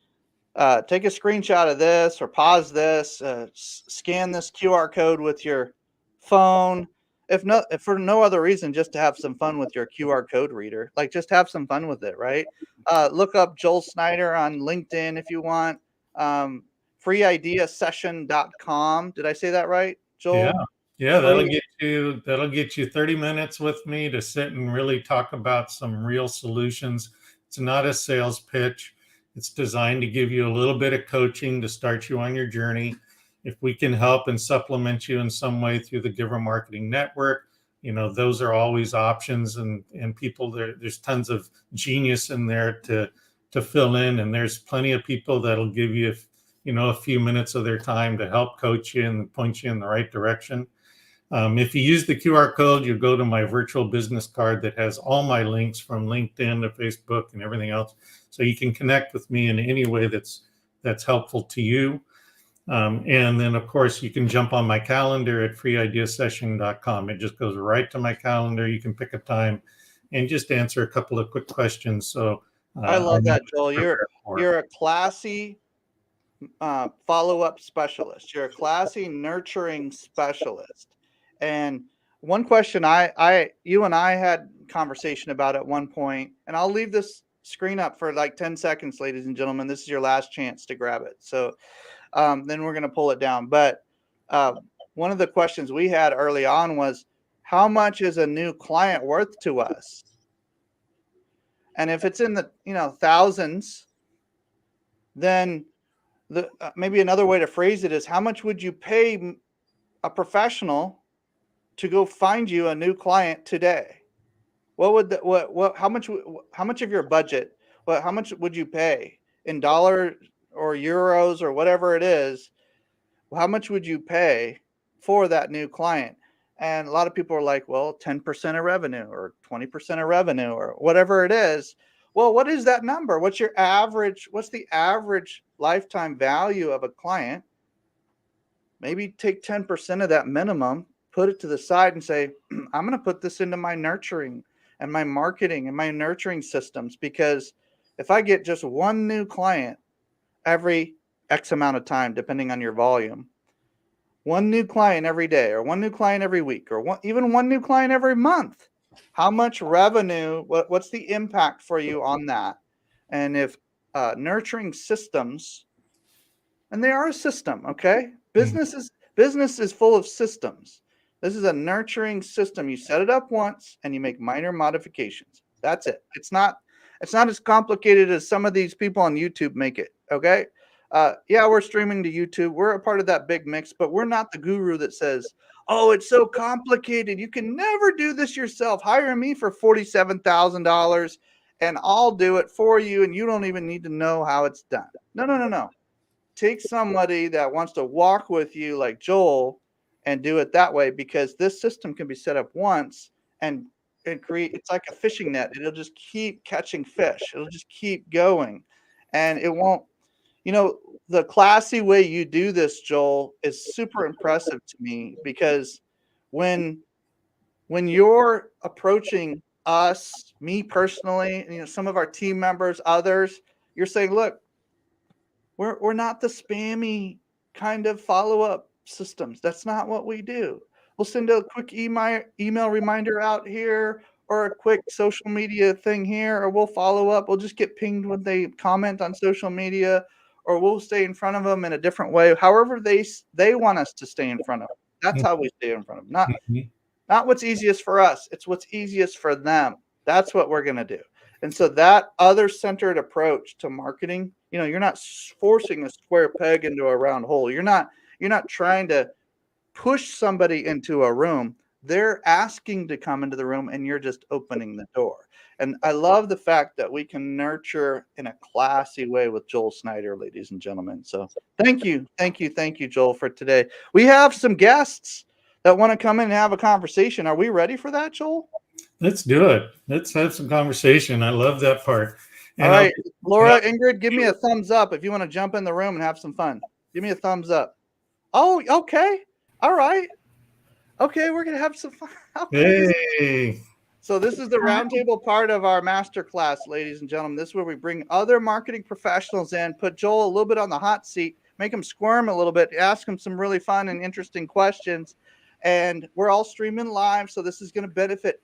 Speaker 2: take a screenshot of this or pause this, scan this QR code with your phone. If for no other reason, just to have some fun with your QR code reader. Like, just have some fun with it, right? Look up Joel Snyder on LinkedIn if you want. Freeideasession.com. Did I say that right, Joel?
Speaker 3: Yeah, that'll get you 30 minutes with me to sit and really talk about some real solutions. It's not a sales pitch. It's designed to give you a little bit of coaching to start you on your journey. If we can help and supplement you in some way through the Giver Marketing Network, those are always options, and people there's tons of genius in there to to fill in, and there's plenty of people that'll give you, a few minutes of their time to help coach you and point you in the right direction. If you use the QR code, you go to my virtual business card that has all my links from LinkedIn to Facebook and everything else. So you can connect with me in any way that's helpful to you. And then, of course, you can jump on my calendar at freeideasession.com. It just goes right to my calendar. You can pick a time and just answer a couple of quick questions. So
Speaker 2: I love that, Joel. You're a classy follow-up specialist. You're a classy nurturing specialist. And one question you and I had conversation about at one point, and I'll leave this screen up for like 10 seconds, ladies and gentlemen. This is your last chance to grab it. So then we're going to pull it down. But one of the questions we had early on was, how much is a new client worth to us? And if it's in the thousands, then maybe another way to phrase it is, how much would you pay a professional to go find you a new client today? What would how much of your budget? How much would you pay in dollars or euros or whatever it is? How much would you pay for that new client? And a lot of people are like, well, 10% of revenue or 20% of revenue or whatever it is. Well, what is that number? What's the average lifetime value of a client? Maybe take 10% of that minimum, put it to the side and say, I'm going to put this into my nurturing and my marketing and my nurturing systems, because if I get just one new client every X amount of time, depending on your volume, one new client every day, or one new client every week, or even one new client every month, how much revenue, what's the impact for you on that? And if nurturing systems, and they are a system, okay? Business is full of systems. This is a nurturing system. You set it up once and you make minor modifications. That's it. It's not as complicated as some of these people on YouTube make it, okay? Yeah, we're streaming to YouTube. We're a part of that big mix, but we're not the guru that says, oh, it's so complicated. You can never do this yourself. Hire me for $47,000 and I'll do it for you, and you don't even need to know how it's done. No. Take somebody that wants to walk with you like Joel and do it that way, because this system can be set up once and create, it's like a fishing net. It'll just keep catching fish. It'll just keep going. And it won't, the classy way you do this, Joel, is super impressive to me, because when you're approaching us, me personally, some of our team members, others, you're saying, look, we're not the spammy kind of follow-up systems. That's not what we do. We'll send a quick email reminder out here, or a quick social media thing here, or we'll follow up. We'll just get pinged when they comment on social media, or we'll stay in front of them in a different way. However they want us to stay in front of them. That's how we stay in front of them. Not what's easiest for us. It's what's easiest for them. That's what we're going to do. And so that other-centered approach to marketing, you're not forcing a square peg into a round hole. You're not trying to push somebody into a room. They're asking to come into the room, and you're just opening the door. And I love the fact that we can nurture in a classy way with Joel Snyder, ladies and gentlemen. So thank you, Joel, for today. We have some guests that want to come in and have a conversation. Are we ready for that, Joel?
Speaker 3: Let's do it. Let's have some conversation. I love that part.
Speaker 2: And all right, Laura, Ingrid, give me a thumbs up if you want to jump in the room and have some fun. Give me a thumbs up. Oh, okay. All right. Okay, we're going to have some fun. Okay.
Speaker 3: Hey.
Speaker 2: So this is the roundtable part of our masterclass, ladies and gentlemen. This is where we bring other marketing professionals in, put Joel a little bit on the hot seat, make him squirm a little bit, ask him some really fun and interesting questions. And we're all streaming live, so this is going to benefit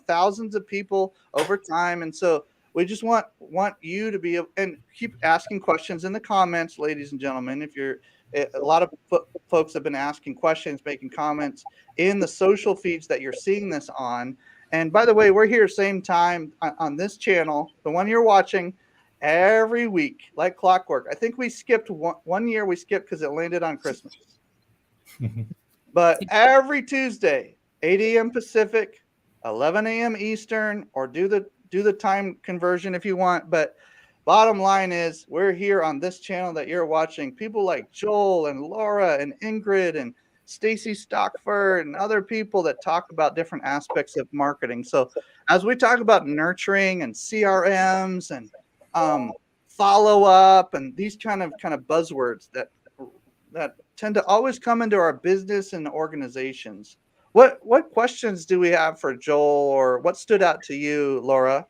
Speaker 2: thousands of people over time. And so we just want you to be, and keep asking questions in the comments, ladies and gentlemen. If you're a lot of folks have been asking questions, making comments in the social feeds that you're seeing this on. And by the way, we're here same time on this channel, the one you're watching, every week, like clockwork. I think we skipped one year. We skipped because it landed on Christmas. But every Tuesday, 8 a.m. Pacific, 11 a.m. Eastern, or do the time conversion if you want. But bottom line is we're here on this channel that you're watching. People like Joel and Laura and Ingrid and Stacy Stockford and other people that talk about different aspects of marketing. So as we talk about nurturing and CRMs and follow up and these kind of buzzwords that tend to always come into our business and organizations, what questions do we have for Joel, or what stood out to you, Laura?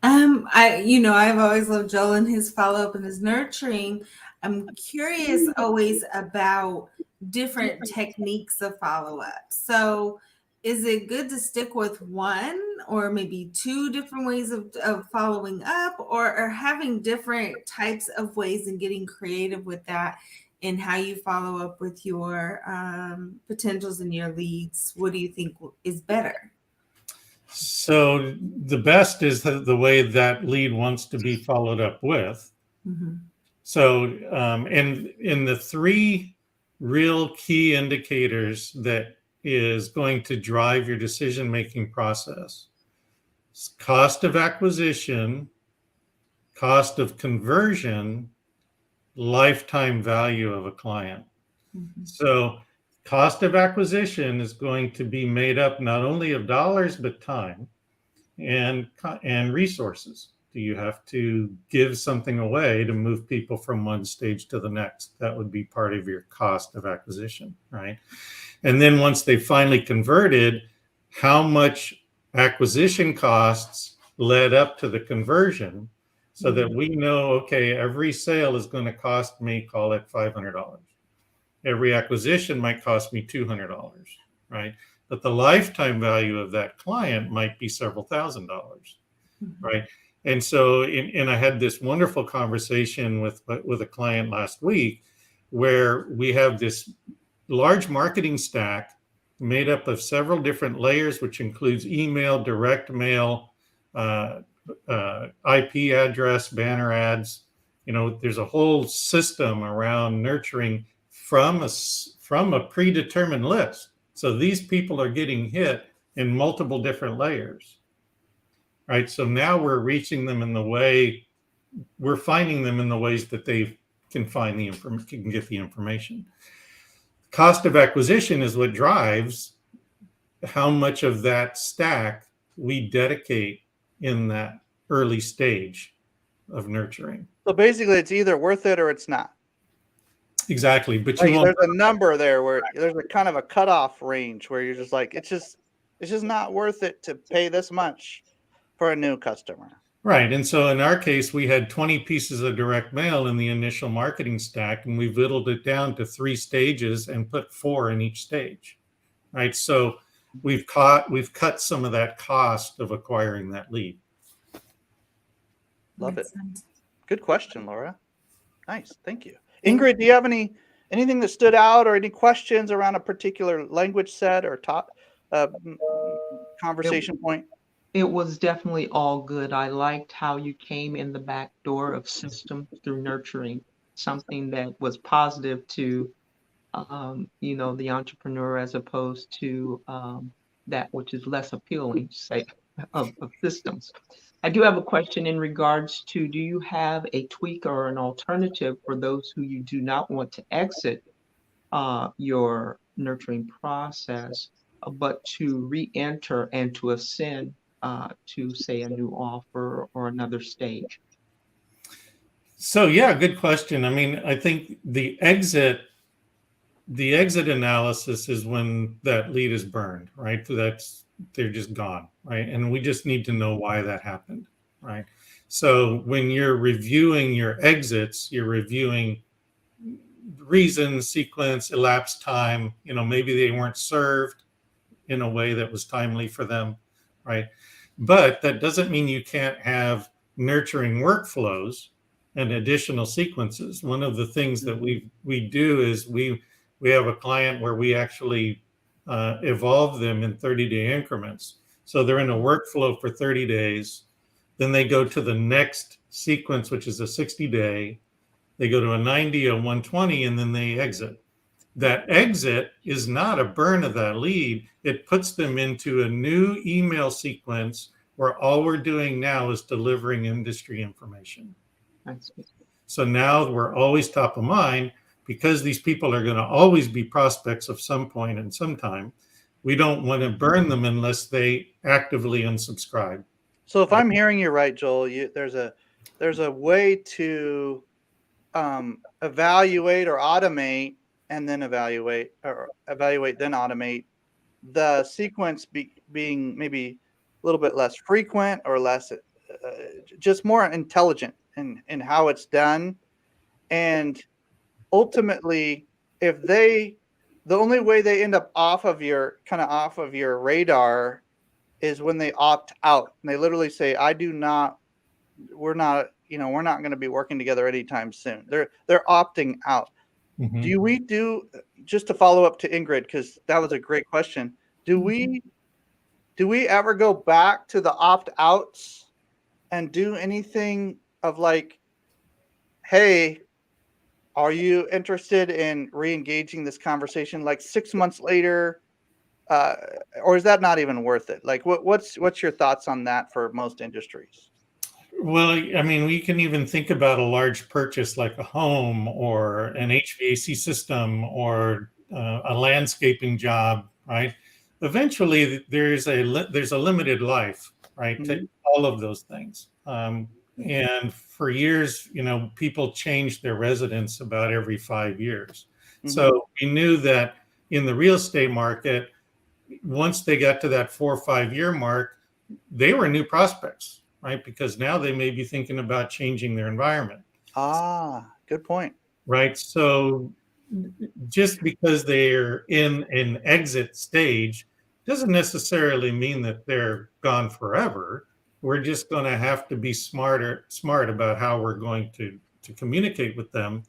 Speaker 4: I've always loved Joel and his follow-up and his nurturing. I'm curious always about different techniques of follow-up. So is it good to stick with one or maybe two different ways of following up, or having different types of ways and getting creative with that in how you follow up with your potentials and your leads? What do you think is better?
Speaker 3: So the best is the way that lead wants to be followed up with.
Speaker 4: Mm-hmm.
Speaker 3: So, in the three real key indicators that is going to drive your decision-making process: cost of acquisition, cost of conversion, lifetime value of a client.
Speaker 4: Mm-hmm.
Speaker 3: So cost of acquisition is going to be made up not only of dollars, but time and resources. Do you have to give something away to move people from one stage to the next? That would be part of your cost of acquisition, right? And then once they finally converted, how much acquisition costs led up to the conversion, so that we know, okay, every sale is going to cost me, call it $500. Every acquisition might cost me $200, right? But the lifetime value of that client might be several $1,000s, right? And so, and I had this wonderful conversation with a client last week, where we have this large marketing stack made up of several different layers, which includes email, direct mail, IP address, banner ads. There's a whole system around nurturing from a predetermined list. So these people are getting hit in multiple different layers, right? So now we're reaching them we're finding them in the ways that they can can get the information. Cost of acquisition is what drives how much of that stack we dedicate in that early stage of nurturing.
Speaker 2: So basically it's either worth it or it's not.
Speaker 3: Exactly. But
Speaker 2: there's a number there where there's a kind of a cutoff range where you're just like, it's just not worth it to pay this much for a new customer.
Speaker 3: Right. And so in our case, we had 20 pieces of direct mail in the initial marketing stack, and we whittled it down to 3 stages and put 4 in each stage. Right. So we've cut some of that cost of acquiring that lead.
Speaker 2: Love it. Good question, Laura. Nice. Thank you. Ingrid, do you have anything that stood out, or any questions around a particular language set or conversation point?
Speaker 5: It was definitely all good. I liked how you came in the back door of systems through nurturing, something that was positive to, the entrepreneur, as opposed to that which is less appealing, say, of systems. I do have a question in regards to, do you have a tweak or an alternative for those who you do not want to exit your nurturing process, but to re-enter and to ascend to, say, a new offer or another stage?
Speaker 3: So yeah, good question. I mean, I think the exit analysis is when that lead is burned, right? They're just gone, right? And we just need to know why that happened, right? So when you're reviewing your exits, you're reviewing reason, sequence, elapsed time. Maybe they weren't served in a way that was timely for them, right? But that doesn't mean you can't have nurturing workflows and additional sequences. One of the things that we do is we have a client where we actually evolve them in 30-day increments. So they're in a workflow for 30 days. Then they go to the next sequence, which is a 60-day. They go to a 90, a 120, and then they exit. That exit is not a burn of that lead. It puts them into a new email sequence where all we're doing now is delivering industry information.
Speaker 5: That's it.
Speaker 3: So now we're always top of mind because these people are going to always be prospects of some point and sometime. We don't want to burn them unless they actively unsubscribe.
Speaker 2: So if I'm hearing you right, Joel, there's a way to evaluate or automate, and then evaluate, or evaluate then automate, the sequence being maybe a little bit less frequent or less just more intelligent in how it's done. And ultimately, if the only way they end up off of your radar is when they opt out, and they literally say, we're not going to be working together anytime soon. They're opting out.
Speaker 3: Mm-hmm.
Speaker 2: Just to follow up to Ingrid, because that was a great question. Do we ever go back to the opt outs and do anything of like, hey, are you interested in re-engaging this conversation like 6 months later? Or is that not even worth it? Like, what's your thoughts on that for most industries?
Speaker 3: Well, I mean, we can even think about a large purchase like a home or an HVAC system or a landscaping job, right? Eventually, there's a limited life, right,
Speaker 2: Mm-hmm.
Speaker 3: to all of those things. And for years, people changed their residence about every 5 years.
Speaker 2: Mm-hmm.
Speaker 3: So we knew that in the real estate market, once they got to that 4 or 5 year mark, they were new prospects, right? Because now they may be thinking about changing their environment.
Speaker 2: Ah, good point.
Speaker 3: Right. So just because they're in an exit stage doesn't necessarily mean that they're gone forever. We're just going to have to be smart about how we're going to communicate with them,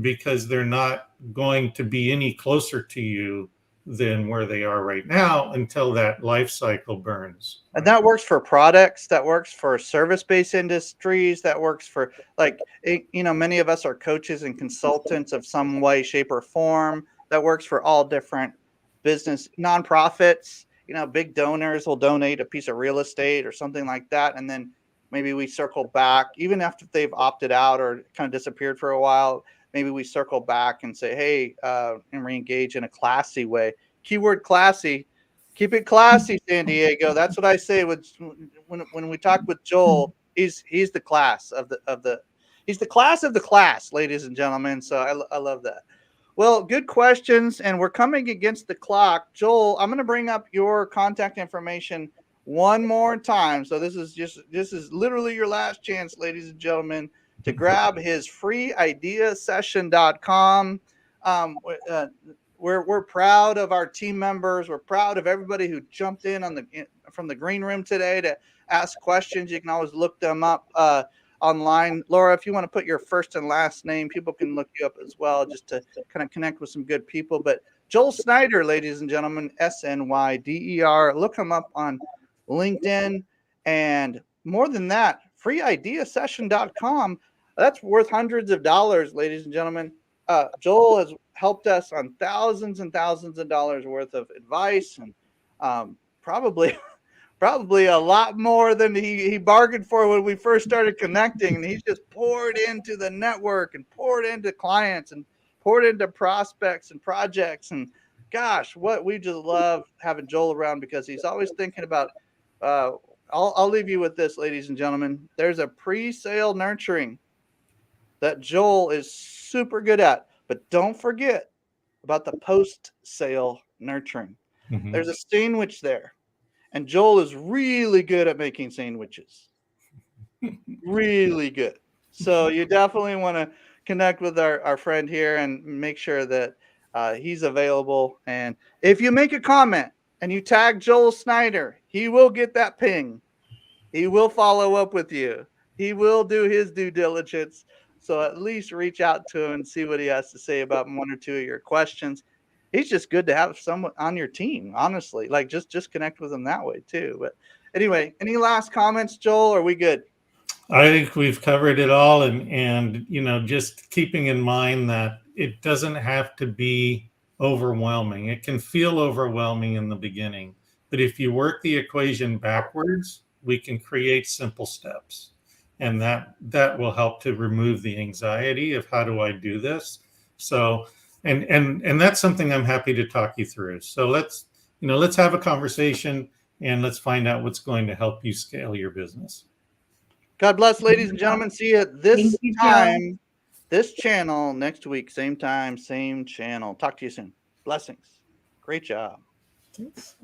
Speaker 3: because they're not going to be any closer to you than where they are right now until that life cycle burns.
Speaker 2: And that works for products, that works for service-based industries, that works for many of us are coaches and consultants of some way, shape, or form. That works for all different business nonprofits. Big donors will donate a piece of real estate or something like that, and then maybe we circle back, even after they've opted out or kind of disappeared for a while. Maybe we circle back and say, hey, and re-engage in a classy way. Keyword classy. Keep it classy, San Diego. That's what I say when we talk with Joel. He's the class of the he's the class of the class, ladies and gentlemen. So I love that. Well, good questions, and we're coming against the clock. Joel, I'm going to bring up your contact information one more time. So this is literally your last chance, ladies and gentlemen, to grab his freeideasession.com. We're proud of our team members. We're proud of everybody who jumped in from the green room today to ask questions. You can always look them up online. Laura, if you want to put your first and last name, people can look you up as well, just to kind of connect with some good people. But Joel Snyder, ladies and gentlemen, Snyder. Look him up on LinkedIn. And more than that, freeideasession.com. That's worth hundreds of dollars, ladies and gentlemen. Joel has helped us on thousands and thousands of dollars worth of advice, and probably a lot more than he bargained for when we first started connecting. And he's just poured into the network and poured into clients and poured into prospects and projects. And gosh, what we just love having Joel around, because he's always thinking about I'll leave you with this, ladies and gentlemen. There's a pre-sale nurturing that Joel is super good at, but don't forget about the post-sale nurturing.
Speaker 3: Mm-hmm.
Speaker 2: There's a sandwich there, and Joel is really good at making sandwiches. Really good. So you definitely want to connect with our friend here and make sure that he's available. And if you make a comment and you tag Joel Snyder, he will get that ping. He will follow up with you. He will do his due diligence. So at least reach out to him and see what he has to say about one or two of your questions. He's just good to have someone on your team, honestly. Like just connect with him that way too. But anyway, any last comments, Joel? Are we good?
Speaker 3: I think we've covered it all, and just keeping in mind that it doesn't have to be overwhelming. It can feel overwhelming in the beginning, but if you work the equation backwards, we can create simple steps. And that will help to remove the anxiety of how do I do this. So, and that's something I'm happy to talk you through. So let's have a conversation and let's find out what's going to help you scale your business.
Speaker 2: God bless, ladies and gentlemen. See you this
Speaker 4: Thank you, Joe.
Speaker 2: time, this channel next week, same time, same channel. Talk to you soon. Blessings. Great job.
Speaker 5: Thanks.